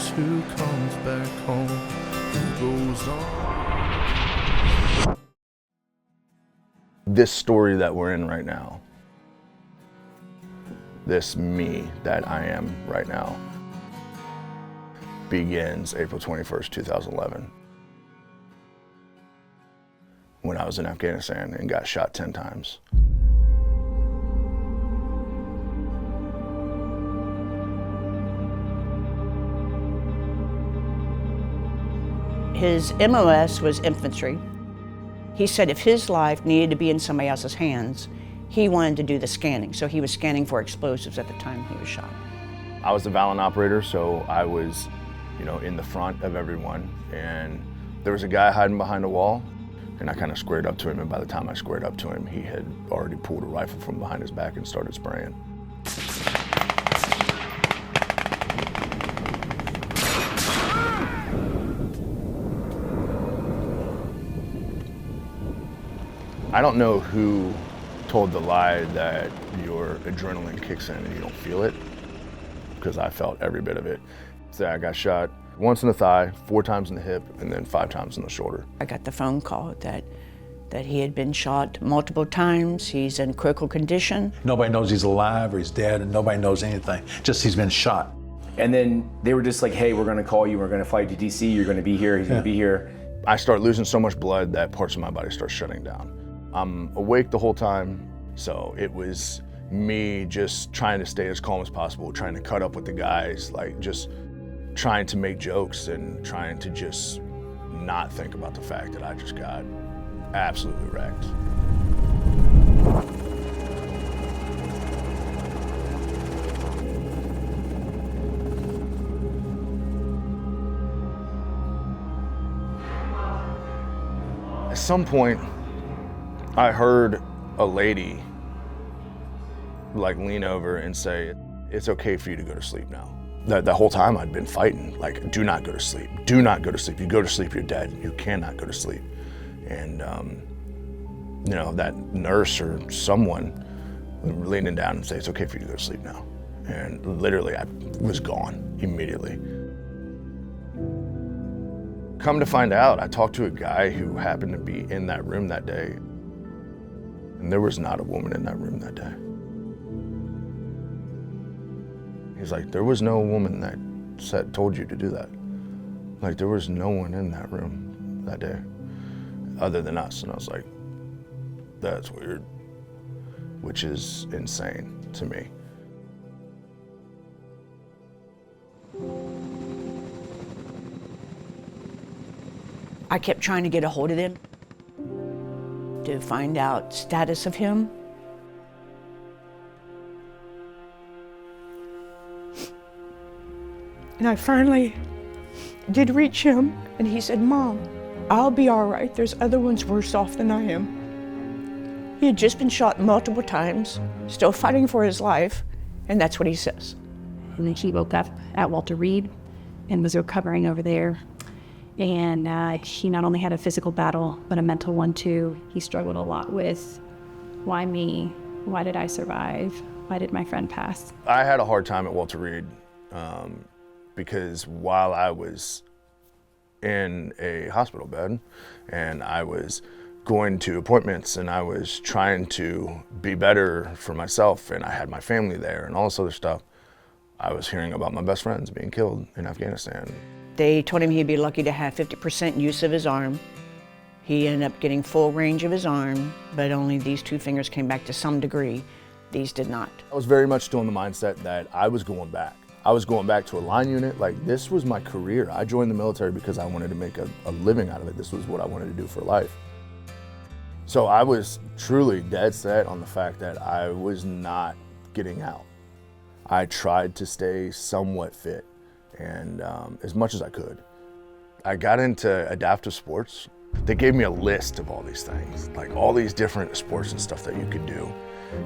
knows who comes back home, who goes on. This story that we're in right now, this me that I am right now, begins April 21st, 2011. When I was in Afghanistan and got shot 10 times. His MOS was infantry. He said if his life needed to be in somebody else's hands, he wanted to do the scanning. So he was scanning for explosives at the time he was shot. I was the Valiant operator, so I was, in the front of everyone. And there was a guy hiding behind a wall, and I kind of squared up to him. And by the time I squared up to him, he had already pulled a rifle from behind his back and started spraying. I don't know who told the lie that your adrenaline kicks in and you don't feel it, because I felt every bit of it. So I got shot once in the thigh, 4 times in the hip, and then 5 times in the shoulder. I got the phone call that he had been shot multiple times. He's in critical condition. Nobody knows he's alive or he's dead, and nobody knows anything. Just he's been shot. And then they were just like, hey, we're gonna call you, we're gonna fly to DC, you're gonna be here, he's gonna be here. I start losing so much blood that parts of my body start shutting down. I'm awake the whole time, so it was me just trying to stay as calm as possible, trying to cut up with the guys, like just trying to make jokes and trying to just not think about the fact that I just got absolutely wrecked. At some point, I heard a lady lean over and say, it's okay for you to go to sleep now. The whole time I'd been fighting, do not go to sleep. Do not go to sleep. You go to sleep, you're dead. You cannot go to sleep. And that nurse or someone leaning down and say, it's okay for you to go to sleep now. And literally I was gone immediately. Come to find out, I talked to a guy who happened to be in that room that day. And there was not a woman in that room that day. He's like, there was no woman that told you to do that. Like, there was no one in that room that day other than us. And I was like, that's weird, which is insane to me. I kept trying to get a hold of them to find out status of him. And I finally did reach him, and he said, Mom, I'll be all right. There's other ones worse off than I am. He had just been shot multiple times, still fighting for his life, and that's what he says. And then he woke up at Walter Reed and was recovering over there. And he not only had a physical battle, but a mental one too. He struggled a lot with, why me? Why did I survive? Why did my friend pass? I had a hard time at Walter Reed because while I was in a hospital bed and I was going to appointments and I was trying to be better for myself and I had my family there and all this other stuff, I was hearing about my best friends being killed in Afghanistan. They told him he'd be lucky to have 50% use of his arm. He ended up getting full range of his arm, but only these 2 fingers came back to some degree. These did not. I was very much still in the mindset that I was going back. I was going back to a line unit. This was my career. I joined the military because I wanted to make a living out of it. This was what I wanted to do for life. So I was truly dead set on the fact that I was not getting out. I tried to stay somewhat fit. And as much as I could. I got into adaptive sports. They gave me a list of all these things, all these different sports and stuff that you could do.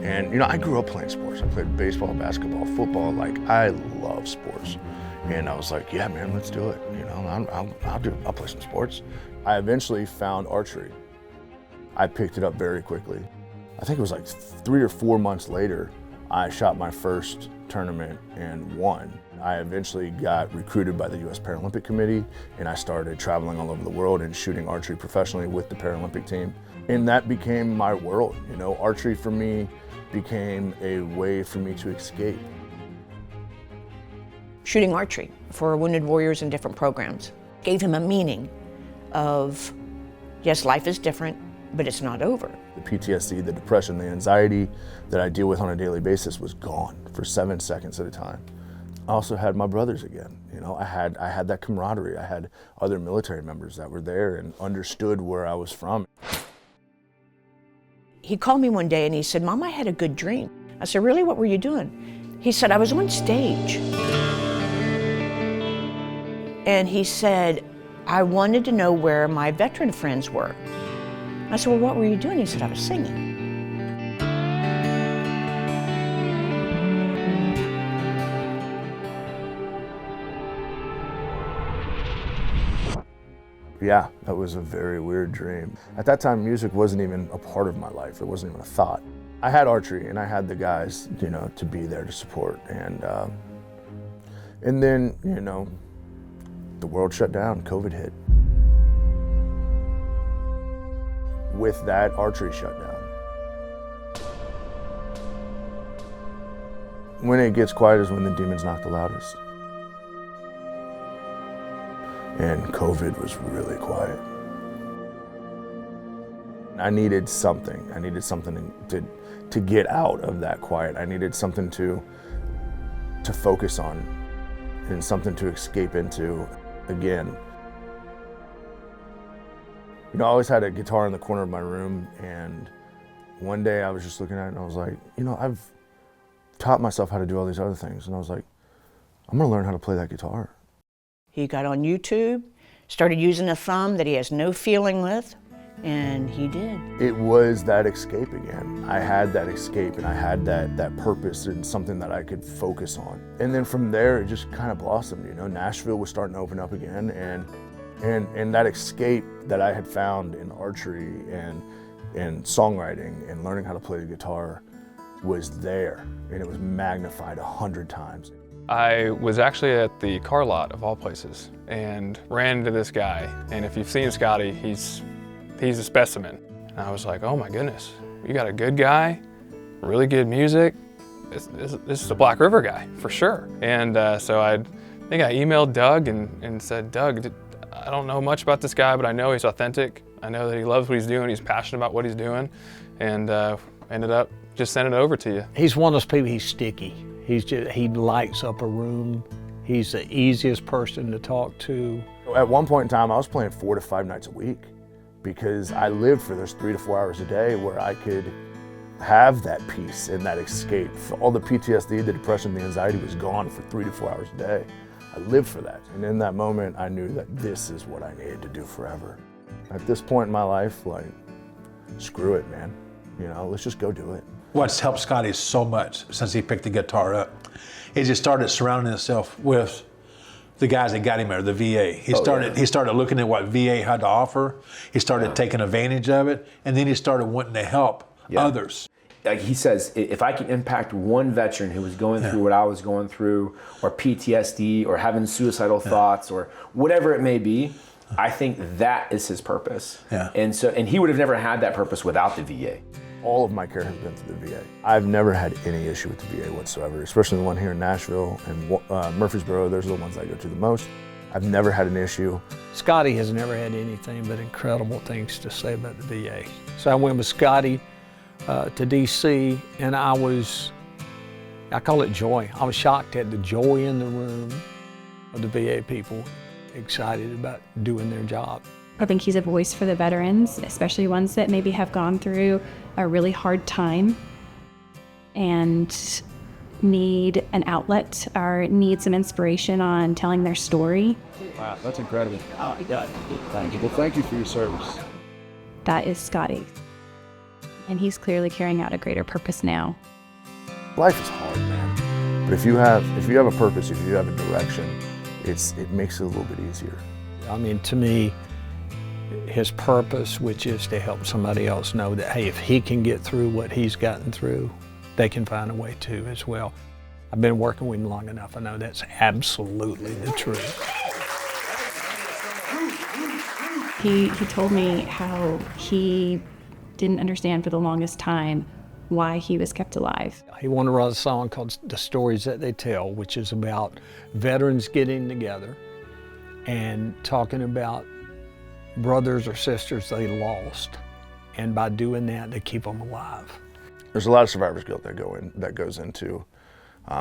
And I grew up playing sports. I played baseball, basketball, football. I love sports. And I was like, yeah, man, let's do it. I'll play some sports. I eventually found archery. I picked it up very quickly. I think it was 3 or 4 months later, I shot my first tournament and won. I eventually got recruited by the U.S. Paralympic Committee, and I started traveling all over the world and shooting archery professionally with the Paralympic team. And that became my world. You know, archery for me became a way for me to escape. Shooting archery for wounded warriors in different programs gave him a meaning of, yes, life is different, but it's not over. The PTSD, the depression, the anxiety that I deal with on a daily basis was gone for 7 seconds at a time. I also had my brothers again. You know, I had that camaraderie. I had other military members that were there and understood where I was from. He called me one day and he said, "Mom, I had a good dream." I said, "Really? What were you doing?" He said, "I was on stage." And he said, "I wanted to know where my veteran friends were." I said, "Well, what were you doing?" He said, "I was singing." Yeah, that was a very weird dream. At that time, music wasn't even a part of my life. It wasn't even a thought. I had archery and I had the guys, you know, to be there to support. And then, you know, the world shut down, COVID hit. With that, archery shut down. When it gets quiet is when the demons knock the loudest. And COVID was really quiet. I needed something. I needed something to get out of that quiet. I needed something to focus on and something to escape into again. You know, I always had a guitar in the corner of my room, and one day I was just looking at it and I was like, you know, I've taught myself how to do all these other things, and I was like, I'm gonna learn how to play that guitar. He got on YouTube, started using a thumb that he has no feeling with, and he did. It was that escape again. I had that escape and I had that purpose and something that I could focus on. And then from there, it just kind of blossomed, you know. Nashville was starting to open up again, and that escape that I had found in archery and songwriting and learning how to play the guitar was there, and it was magnified 100 times. I was actually at the car lot of all places and ran into this guy. And if you've seen Scotty, he's a specimen. And I was like, oh my goodness, you got a good guy, really good music. This is a Black River guy for sure. And so I think I emailed Doug and said, Doug, I don't know much about this guy, but I know he's authentic. I know that he loves what he's doing. He's passionate about what he's doing. And ended up just sending it over to you. He's one of those people, he's sticky. He lights up a room. He's the easiest person to talk to. At one point in time, I was playing 4 to 5 nights a week because I lived for those 3 to 4 hours a day where I could have that peace and that escape. All the PTSD, the depression, the anxiety was gone for 3 to 4 hours a day. I lived for that. And in that moment, I knew that this is what I needed to do forever. At this point in my life, like, screw it, man. You know, let's just go do it. What's helped Scotty so much since he picked the guitar up is he started surrounding himself with the guys that got him there, the VA. He started looking at what VA had to offer. He started taking advantage of it, and then he started wanting to help others. Like he says, if I can impact one veteran who was going through what I was going through, or PTSD, or having suicidal thoughts, or whatever it may be, I think that is his purpose. Yeah. And he would have never had that purpose without the VA. All of my care has been through the VA. I've never had any issue with the VA whatsoever, especially the one here in Nashville and Murfreesboro. Those are the ones I go to the most. I've never had an issue. Scotty has never had anything but incredible things to say about the VA. So I went with Scotty to DC, and I call it joy. I was shocked at the joy in the room of the VA people, excited about doing their job. I think he's a voice for the veterans, especially ones that maybe have gone through a really hard time and need an outlet or need some inspiration on telling their story. Wow, that's incredible. Oh, my God. Thank you. Well, thank you for your service. That is Scotty. And he's clearly carrying out a greater purpose now. Life is hard, man. But if you have a purpose, if you have a direction, it makes it a little bit easier. I mean, to me, his purpose, which is to help somebody else know that, hey, if he can get through what he's gotten through, they can find a way to as well. I've been working with him long enough. I know that's absolutely the truth. He told me how he didn't understand for the longest time why he was kept alive. He wanted to write a song called The Stories That They Tell, which is about veterans getting together and talking about brothers or sisters they lost. And by doing that, they keep them alive. There's a lot of survivor's guilt that goes into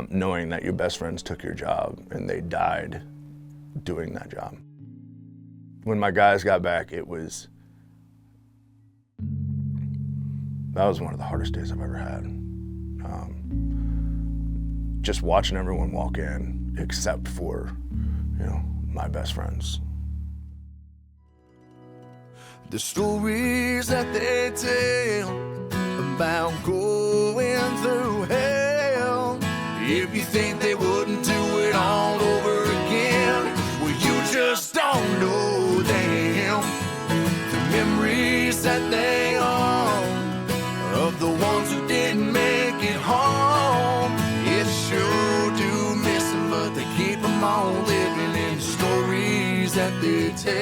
knowing that your best friends took your job and they died doing that job. When my guys got back, that was one of the hardest days I've ever had. Just watching everyone walk in, except for, my best friends. The stories that they tell about going through hell. If you think they wouldn't do it all over again, well, you just don't know them. The memories that they own of the ones who didn't make it home, it sure do miss them, but they keep them all living in the stories that they tell.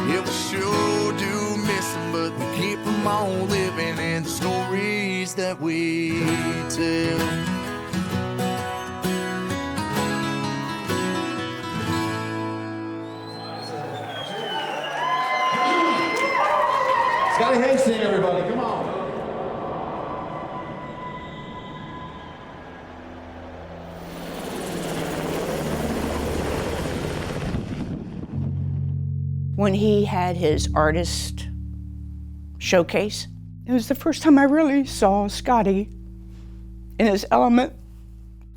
Yeah, we sure do miss them, but we keep them all living in the stories that we tell. Scotty Hasting, everybody, come on. When he had his artist showcase, it was the first time I really saw Scotty in his element.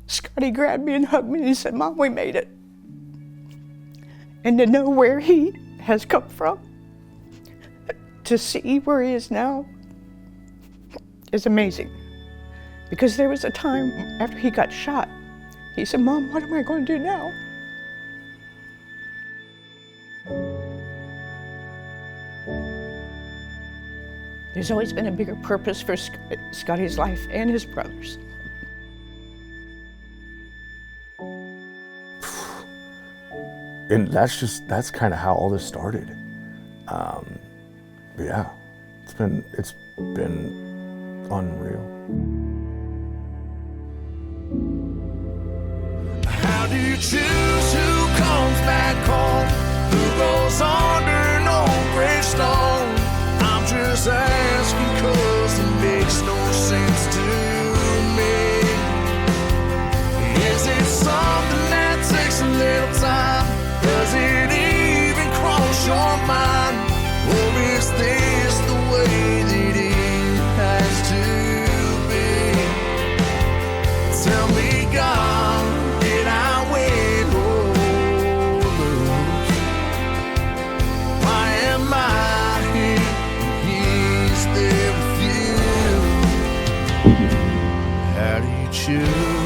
Scotty grabbed me and hugged me and he said, "Mom, we made it." And to know where he has come from, to see where he is now, is amazing. Because there was a time after he got shot, he said, "Mom, what am I going to do now?" There's always been a bigger purpose for Scotty's life and his brothers. And that's kind of how all this started. Yeah, it's been unreal. How do you choose who comes back home? Who goes under no gravestone? I'm just asking 'cause it makes no sense to me. Is it something that takes a little time? Does it even cross your mind? Or is this the way that it has to be? Tell me, God, did I win or lose? Why am I here? He's there with you. How do you choose?